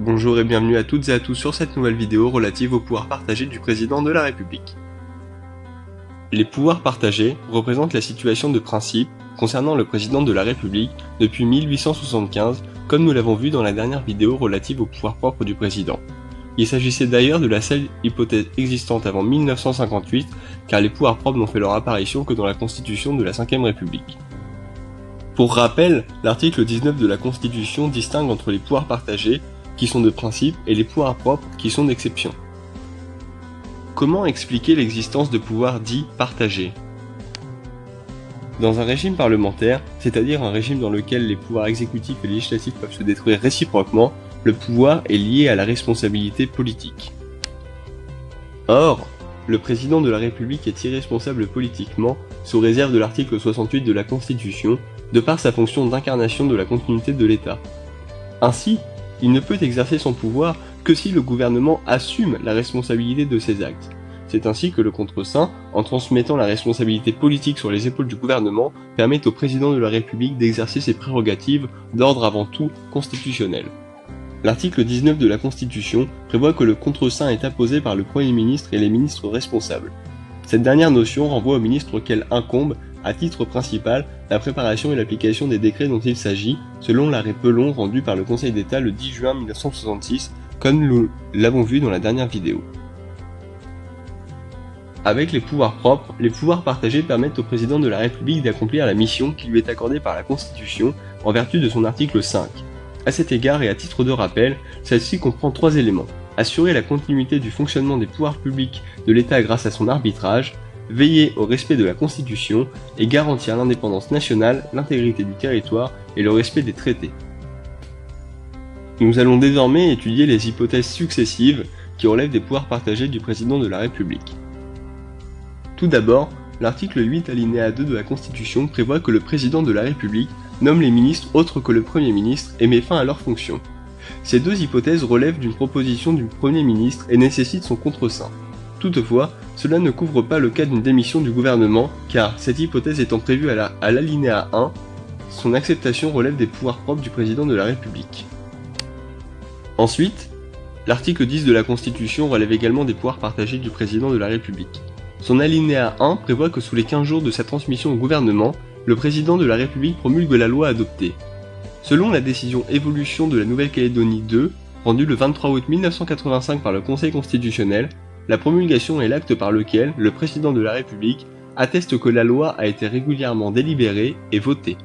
Bonjour et bienvenue à toutes et à tous sur cette nouvelle vidéo relative au pouvoir partagé du président de la République. Les pouvoirs partagés représentent la situation de principe concernant le président de la République depuis 1875, comme nous l'avons vu dans la dernière vidéo relative au pouvoir propre du président. Il s'agissait d'ailleurs de la seule hypothèse existante avant 1958, car les pouvoirs propres n'ont fait leur apparition que dans la Constitution de la Ve République. Pour rappel, l'article 19 de la Constitution distingue entre les pouvoirs partagés, qui sont de principe, et les pouvoirs propres, qui sont d'exception. Comment expliquer l'existence de pouvoirs dits partagés ? Dans un régime parlementaire, c'est-à-dire un régime dans lequel les pouvoirs exécutifs et législatifs peuvent se détruire réciproquement, le pouvoir est lié à la responsabilité politique. Or, le président de la République est irresponsable politiquement, sous réserve de l'article 68 de la Constitution, de par sa fonction d'incarnation de la continuité de l'État. Ainsi, il ne peut exercer son pouvoir que si le gouvernement assume la responsabilité de ses actes. C'est ainsi que le contreseing, en transmettant la responsabilité politique sur les épaules du gouvernement, permet au président de la République d'exercer ses prérogatives d'ordre avant tout constitutionnel. L'article 19 de la Constitution prévoit que le contreseing est apposé par le Premier ministre et les ministres responsables. Cette dernière notion renvoie au ministre auquel incombe, à titre principal, la préparation et l'application des décrets dont il s'agit, selon l'arrêt Pelon rendu par le Conseil d'État le 10 juin 1966, comme nous l'avons vu dans la dernière vidéo. Avec les pouvoirs propres, les pouvoirs partagés permettent au président de la République d'accomplir la mission qui lui est accordée par la Constitution en vertu de son article 5. À cet égard et à titre de rappel, celle-ci comprend 3 éléments. Assurer la continuité du fonctionnement des pouvoirs publics de l'État grâce à son arbitrage, veiller au respect de la Constitution et garantir l'indépendance nationale, l'intégrité du territoire et le respect des traités. Nous allons désormais étudier les hypothèses successives qui relèvent des pouvoirs partagés du président de la République. Tout d'abord, l'article 8 alinéa 2 de la Constitution prévoit que le président de la République nomme les ministres autres que le Premier ministre et met fin à leurs fonctions. Ces deux hypothèses relèvent d'une proposition du Premier ministre et nécessitent son contreseing. Toutefois, cela ne couvre pas le cas d'une démission du gouvernement, car, cette hypothèse étant prévue à l'alinéa 1, son acceptation relève des pouvoirs propres du président de la République. Ensuite, l'article 10 de la Constitution relève également des pouvoirs partagés du président de la République. Son alinéa 1 prévoit que sous les 15 jours de sa transmission au gouvernement, le président de la République promulgue la loi adoptée. Selon la décision Évolution de la Nouvelle-Calédonie 2, rendue le 23 août 1985 par le Conseil constitutionnel, la promulgation est l'acte par lequel le président de la République atteste que la loi a été régulièrement délibérée et votée.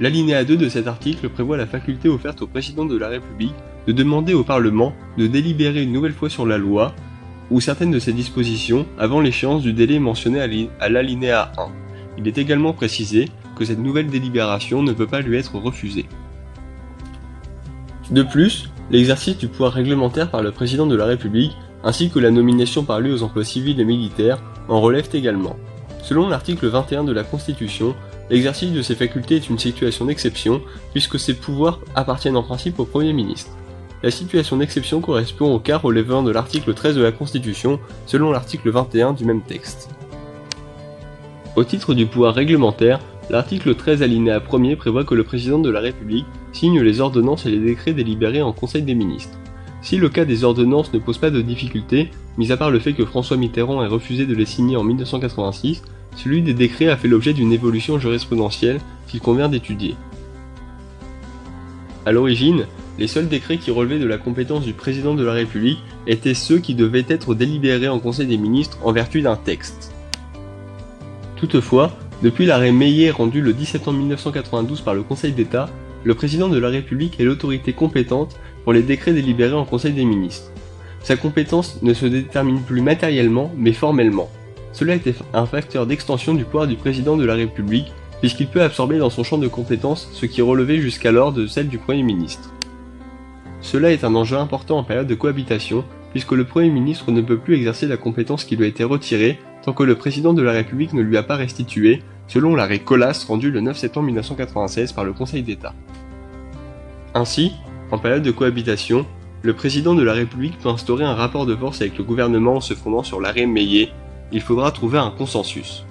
L'alinéa 2 de cet article prévoit la faculté offerte au président de la République de demander au Parlement de délibérer une nouvelle fois sur la loi ou certaines de ses dispositions avant l'échéance du délai mentionné à l'alinéa 1. Il est également précisé que cette nouvelle délibération ne peut pas lui être refusée. De plus, l'exercice du pouvoir réglementaire par le président de la République ainsi que la nomination par lui aux emplois civils et militaires en relèvent également. Selon l'article 21 de la Constitution, l'exercice de ces facultés est une situation d'exception puisque ces pouvoirs appartiennent en principe au Premier ministre. La situation d'exception correspond au cas relevant de l'article 13 de la Constitution, selon l'article 21 du même texte. Au titre du pouvoir réglementaire, l'article 13 alinéa 1er prévoit que le président de la République signe les ordonnances et les décrets délibérés en Conseil des ministres. Si le cas des ordonnances ne pose pas de difficulté, mis à part le fait que François Mitterrand ait refusé de les signer en 1986, celui des décrets a fait l'objet d'une évolution jurisprudentielle qu'il convient d'étudier. À l'origine, les seuls décrets qui relevaient de la compétence du président de la République étaient ceux qui devaient être délibérés en Conseil des ministres en vertu d'un texte. Toutefois, depuis l'arrêt Meillet rendu le 10 septembre 1992 par le Conseil d'État, le président de la République est l'autorité compétente pour les décrets délibérés en Conseil des ministres. Sa compétence ne se détermine plus matériellement, mais formellement. Cela était un facteur d'extension du pouvoir du président de la République, puisqu'il peut absorber dans son champ de compétences ce qui relevait jusqu'alors de celle du Premier ministre. Cela est un enjeu important en période de cohabitation, puisque le Premier ministre ne peut plus exercer la compétence qui lui a été retirée tant que le président de la République ne lui a pas restitué, selon l'arrêt Colas rendu le 9 septembre 1996 par le Conseil d'État. Ainsi, en période de cohabitation, le président de la République peut instaurer un rapport de force avec le gouvernement en se fondant sur l'arrêt Meillet. Il faudra trouver un consensus.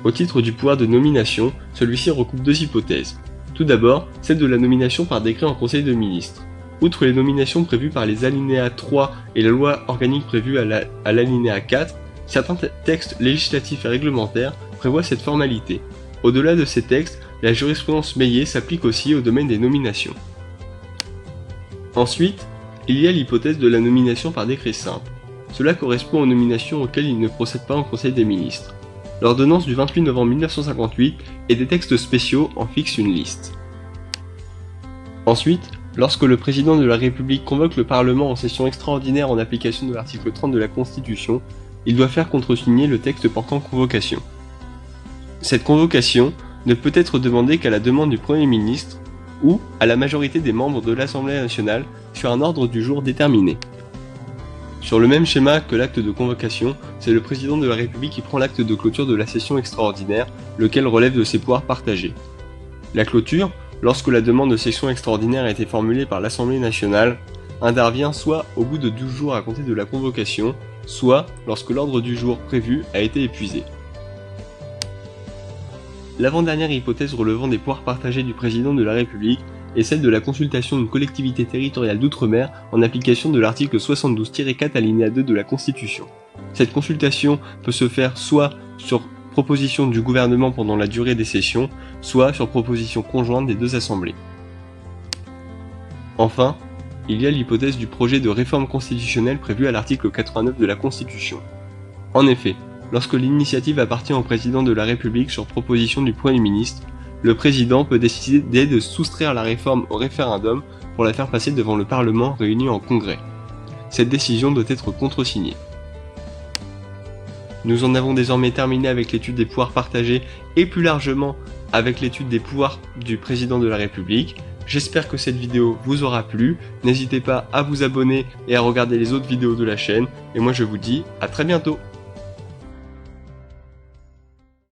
Au titre du pouvoir de nomination, celui-ci recoupe deux hypothèses. Tout d'abord, celle de la nomination par décret en Conseil de ministres. Outre les nominations prévues par les alinéas 3 et la loi organique prévue à l'alinéa 4, certains textes législatifs et réglementaires prévoient cette formalité. Au-delà de ces textes, la jurisprudence Meillet s'applique aussi au domaine des nominations. Ensuite, il y a l'hypothèse de la nomination par décret simple. Cela correspond aux nominations auxquelles il ne procède pas en Conseil des ministres. L'ordonnance du 28 novembre 1958 et des textes spéciaux en fixent une liste. Ensuite, lorsque le président de la République convoque le Parlement en session extraordinaire en application de l'article 30 de la Constitution, il doit faire contresigner le texte portant convocation. Cette convocation ne peut être demandée qu'à la demande du Premier ministre ou à la majorité des membres de l'Assemblée nationale sur un ordre du jour déterminé. Sur le même schéma que l'acte de convocation, c'est le président de la République qui prend l'acte de clôture de la session extraordinaire, lequel relève de ses pouvoirs partagés. La clôture, lorsque la demande de session extraordinaire a été formulée par l'Assemblée nationale, intervient soit au bout de 12 jours à compter de la convocation, soit lorsque l'ordre du jour prévu a été épuisé. L'avant-dernière hypothèse relevant des pouvoirs partagés du président de la République est celle de la consultation d'une collectivité territoriale d'outre-mer en application de l'article 72-4 alinéa 2 de la Constitution. Cette consultation peut se faire soit sur proposition du gouvernement pendant la durée des sessions, soit sur proposition conjointe des deux assemblées. Enfin, il y a l'hypothèse du projet de réforme constitutionnelle prévu à l'article 89 de la Constitution. En effet, lorsque l'initiative appartient au président de la République sur proposition du Premier ministre, le président peut décider de soustraire la réforme au référendum pour la faire passer devant le Parlement réuni en congrès. Cette décision doit être contresignée. Nous en avons désormais terminé avec l'étude des pouvoirs partagés et plus largement avec l'étude des pouvoirs du président de la République. J'espère que cette vidéo vous aura plu, n'hésitez pas à vous abonner et à regarder les autres vidéos de la chaîne, et moi je vous dis à très bientôt.